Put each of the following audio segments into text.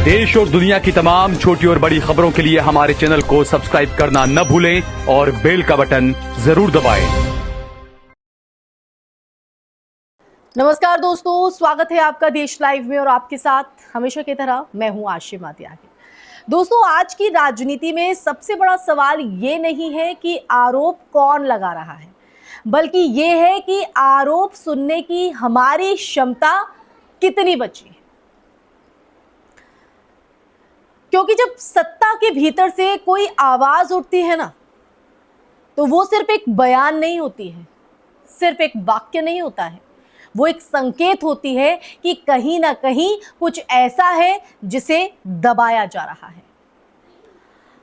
देश और दुनिया की तमाम छोटी और बड़ी खबरों के लिए हमारे चैनल को सब्सक्राइब करना न भूलें और बेल का बटन जरूर दबाएं। नमस्कार दोस्तों, स्वागत है आपका देश लाइव में और आपके साथ हमेशा की तरह मैं हूं आशिमा त्यागी। दोस्तों, आज की राजनीति में सबसे बड़ा सवाल ये नहीं है कि आरोप कौन लगा रहा है, बल्कि ये है कि आरोप सुनने की हमारी क्षमता कितनी बची है। क्योंकि जब सत्ता के भीतर से कोई आवाज उठती है ना, तो वो सिर्फ एक बयान नहीं होती है, सिर्फ एक वाक्य नहीं होता है, वो एक संकेत होती है कि कहीं ना कहीं कुछ ऐसा है जिसे दबाया जा रहा है।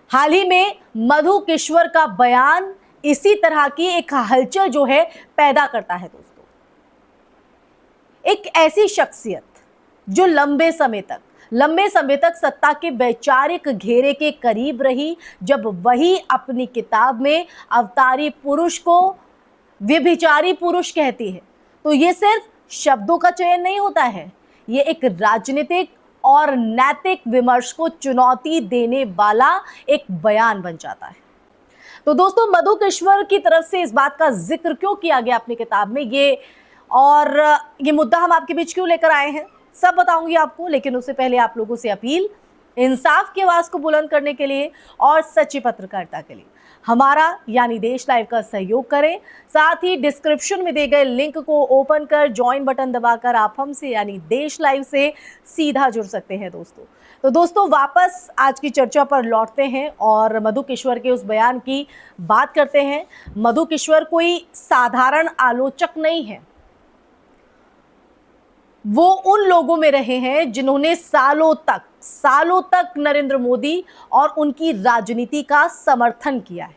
हाल ही में मधु किश्वर का बयान इसी तरह की एक हलचल जो है पैदा करता है। दोस्तों, एक ऐसी शख्सियत जो लंबे समय तक सत्ता के वैचारिक घेरे के करीब रही, जब वही अपनी किताब में अवतारी पुरुष को व्यभिचारी पुरुष कहती है, तो ये सिर्फ शब्दों का चयन नहीं होता है, ये एक राजनीतिक और नैतिक विमर्श को चुनौती देने वाला एक बयान बन जाता है। तो दोस्तों, मधु किश्वर की तरफ से इस बात का जिक्र क्यों किया गया अपनी किताब में, ये मुद्दा हम आपके बीच क्यों लेकर आए हैं, सब बताऊंगी आपको। लेकिन उससे पहले आप लोगों से अपील, इंसाफ की आवाज को बुलंद करने के लिए और सच्ची पत्रकारिता के लिए हमारा यानी देश लाइव का सहयोग करें। साथ ही डिस्क्रिप्शन में दिए गए लिंक को ओपन कर ज्वाइन बटन दबाकर आप हमसे यानी देश लाइव से सीधा जुड़ सकते हैं। दोस्तों वापस आज की चर्चा पर लौटते हैं और मधु किश्वर के उस बयान की बात करते हैं। मधु किश्वर कोई साधारण आलोचक नहीं है, वो उन लोगों में रहे हैं जिन्होंने सालों तक नरेंद्र मोदी और उनकी राजनीति का समर्थन किया है।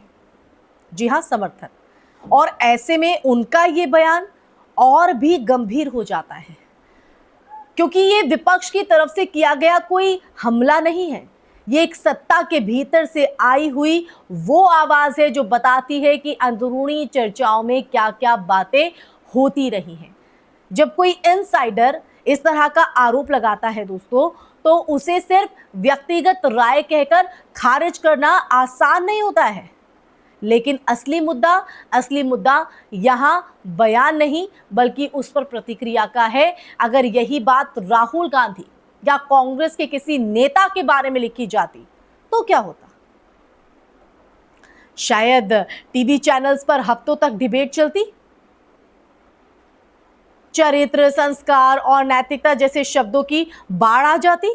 जी हां, समर्थन। और ऐसे में उनका ये बयान और भी गंभीर हो जाता है, क्योंकि ये विपक्ष की तरफ से किया गया कोई हमला नहीं है, ये एक सत्ता के भीतर से आई हुई वो आवाज है जो बताती है कि अंदरूनी चर्चाओं में क्या क्या बातें होती रही हैं। जब कोई इनसाइडर इस तरह का आरोप लगाता है दोस्तों, तो उसे सिर्फ व्यक्तिगत राय कहकर खारिज करना आसान नहीं होता है। लेकिन असली मुद्दा यहाँ बयान नहीं बल्कि उस पर प्रतिक्रिया का है। अगर यही बात राहुल गांधी या कांग्रेस के किसी नेता के बारे में लिखी जाती तो क्या होता? शायद टीवी चैनल्स पर हफ्तों तक डिबेट चलती, चरित्र, संस्कार और नैतिकता जैसे शब्दों की बाढ़ आ जाती।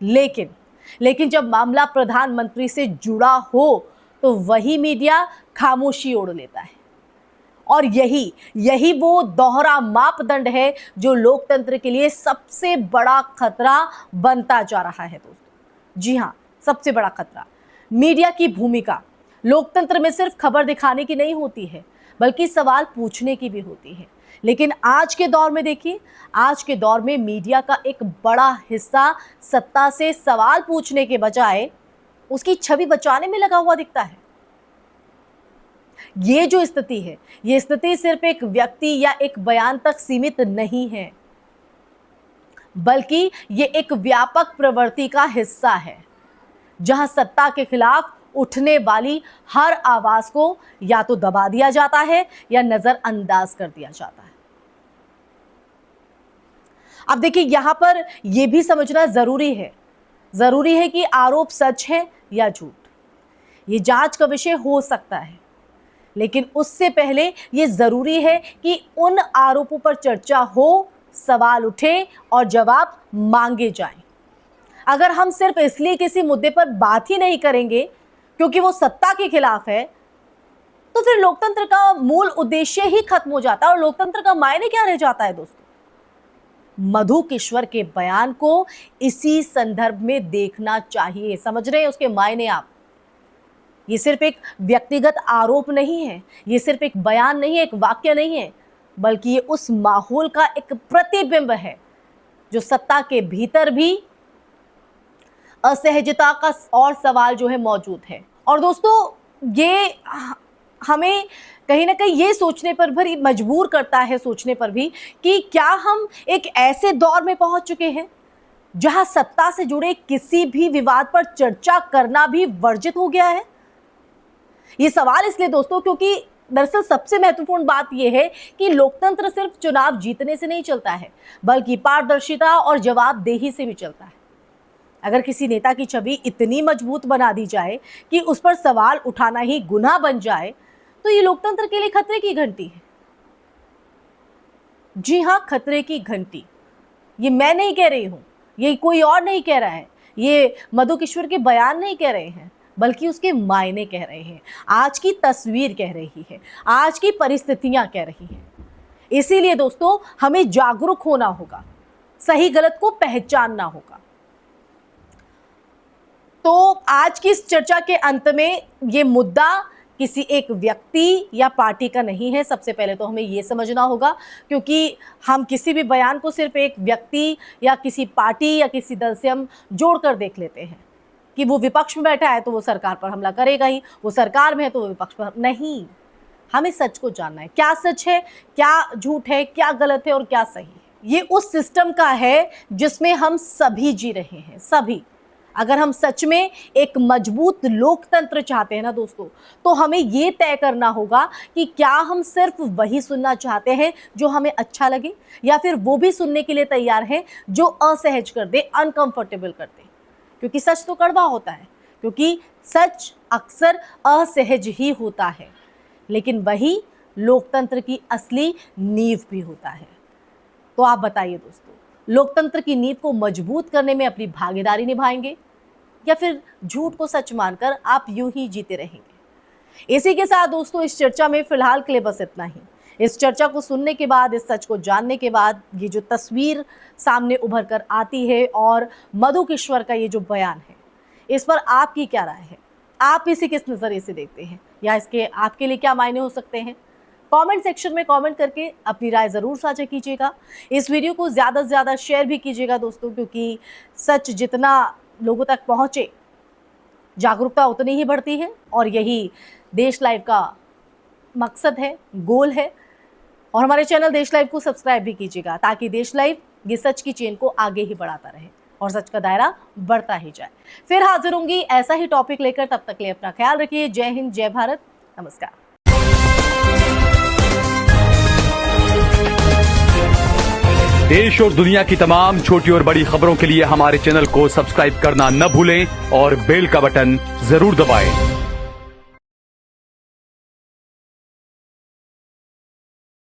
लेकिन जब मामला प्रधानमंत्री से जुड़ा हो तो वही मीडिया खामोशी ओढ़ लेता है। और यही वो दोहरा मापदंड है जो लोकतंत्र के लिए सबसे बड़ा खतरा बनता जा रहा है। दोस्तों जी हां, सबसे बड़ा खतरा। मीडिया की भूमिका लोकतंत्र में सिर्फ खबर दिखाने की नहीं होती है, बल्कि सवाल पूछने की भी होती है। लेकिन आज के दौर में देखिए, आज के दौर में मीडिया का एक बड़ा हिस्सा सत्ता से सवाल पूछने के बजाय उसकी छवि बचाने में लगा हुआ दिखता है। ये जो स्थिति है, ये स्थिति सिर्फ एक व्यक्ति या एक बयान तक सीमित नहीं है, बल्कि ये एक व्यापक प्रवृत्ति का हिस्सा है, जहां सत्ता के खिलाफ उठने वाली हर आवाज को या तो दबा दिया जाता है या नजरअंदाज कर दिया जाता है। अब देखिए, यहां पर यह भी समझना जरूरी है कि आरोप सच है या झूठ। ये जांच का विषय हो सकता है, लेकिन उससे पहले यह जरूरी है कि उन आरोपों पर चर्चा हो, सवाल उठे और जवाब मांगे जाएं। अगर हम सिर्फ इसलिए किसी मुद्दे पर बात ही नहीं करेंगे क्योंकि वो सत्ता के खिलाफ है, तो फिर लोकतंत्र का मूल उद्देश्य ही खत्म हो जाता है और लोकतंत्र का मायने क्या रह जाता है। दोस्तों, मधु किश्वर के बयान को इसी संदर्भ में देखना चाहिए। समझ रहे हैं उसके मायने आप? ये सिर्फ एक व्यक्तिगत आरोप नहीं है, ये सिर्फ एक बयान नहीं है, एक वाक्य नहीं है, बल्कि ये उस माहौल का एक प्रतिबिंब है जो सत्ता के भीतर भी असहजता का और सवाल जो है मौजूद है। और दोस्तों, ये हमें कहीं ना कहीं ये सोचने पर भी मजबूर करता है, सोचने पर भी कि क्या हम एक ऐसे दौर में पहुंच चुके हैं जहां सत्ता से जुड़े किसी भी विवाद पर चर्चा करना भी वर्जित हो गया है? ये सवाल इसलिए दोस्तों क्योंकि दरअसल सबसे महत्वपूर्ण बात यह है कि लोकतंत्र सिर्फ चुनाव जीतने से नहीं चलता है, बल्कि पारदर्शिता और जवाबदेही से भी चलता है। अगर किसी नेता की छवि इतनी मजबूत बना दी जाए कि उस पर सवाल उठाना ही गुनाह बन जाए, तो ये लोकतंत्र के लिए खतरे की घंटी है। जी हां, खतरे की घंटी। ये मैं नहीं कह रही हूं, ये कोई और नहीं कह रहा है, ये मधुकिश्वर के बयान नहीं कह रहे हैं, बल्कि उसके मायने कह रहे हैं, आज की तस्वीर कह रही है, आज की परिस्थितियां कह रही हैं। इसीलिए दोस्तों हमें जागरूक होना होगा, सही गलत को पहचानना होगा। तो आज की इस चर्चा के अंत में ये मुद्दा किसी एक व्यक्ति या पार्टी का नहीं है। सबसे पहले तो हमें ये समझना होगा, क्योंकि हम किसी भी बयान को सिर्फ एक व्यक्ति या किसी पार्टी या किसी दल से हम जोड़कर देख लेते हैं कि वो विपक्ष में बैठा है तो वो सरकार पर हमला करेगा ही, वो सरकार में है तो वो विपक्ष पर नहीं। हमें सच को जानना है, क्या सच है, क्या झूठ है, क्या गलत है और क्या सही है। ये उस सिस्टम का है जिसमें हम सभी जी रहे हैं, सभी। अगर हम सच में एक मजबूत लोकतंत्र चाहते हैं ना दोस्तों, तो हमें ये तय करना होगा कि क्या हम सिर्फ वही सुनना चाहते हैं जो हमें अच्छा लगे, या फिर वो भी सुनने के लिए तैयार हैं जो असहज कर दे, अनकंफर्टेबल कर दे। क्योंकि सच तो कड़वा होता है, क्योंकि सच अक्सर असहज ही होता है, लेकिन वही लोकतंत्र की असली नींव भी होता है। तो आप बताइए दोस्तों, लोकतंत्र की नींव को मजबूत करने में अपनी भागीदारी निभाएंगे या फिर झूठ को सच मानकर आप यूं ही जीते रहेंगे? इसी के साथ दोस्तों इस चर्चा में फिलहाल के लिए बस इतना ही। इस चर्चा को सुनने के बाद, इस सच को जानने के बाद, ये जो तस्वीर सामने उभर कर आती है और मधुकिश्वर का ये जो बयान है, इस पर आपकी क्या राय है? आप इसे किस नज़रिए से देखते हैं, या इसके आपके लिए क्या मायने हो सकते हैं? कमेंट सेक्शन में कमेंट करके अपनी राय ज़रूर साझा कीजिएगा। इस वीडियो को ज़्यादा से ज़्यादा शेयर भी कीजिएगा दोस्तों, क्योंकि सच जितना लोगों तक पहुँचे, जागरूकता उतनी ही बढ़ती है। और यही देश लाइव का मकसद है, गोल है। और हमारे चैनल देश लाइव को सब्सक्राइब भी कीजिएगा, ताकि देश लाइव ये सच की चेन को आगे ही बढ़ाता रहे और सच का दायरा बढ़ता ही जाए। फिर हाजिर होंगी ऐसा ही टॉपिक लेकर, तब तक के लिए अपना ख्याल रखिए। जय हिंद, जय भारत, नमस्कार। देश और दुनिया की तमाम छोटी और बड़ी खबरों के लिए हमारे चैनल को सब्सक्राइब करना न भूलें और बेल का बटन जरूर दबाएं।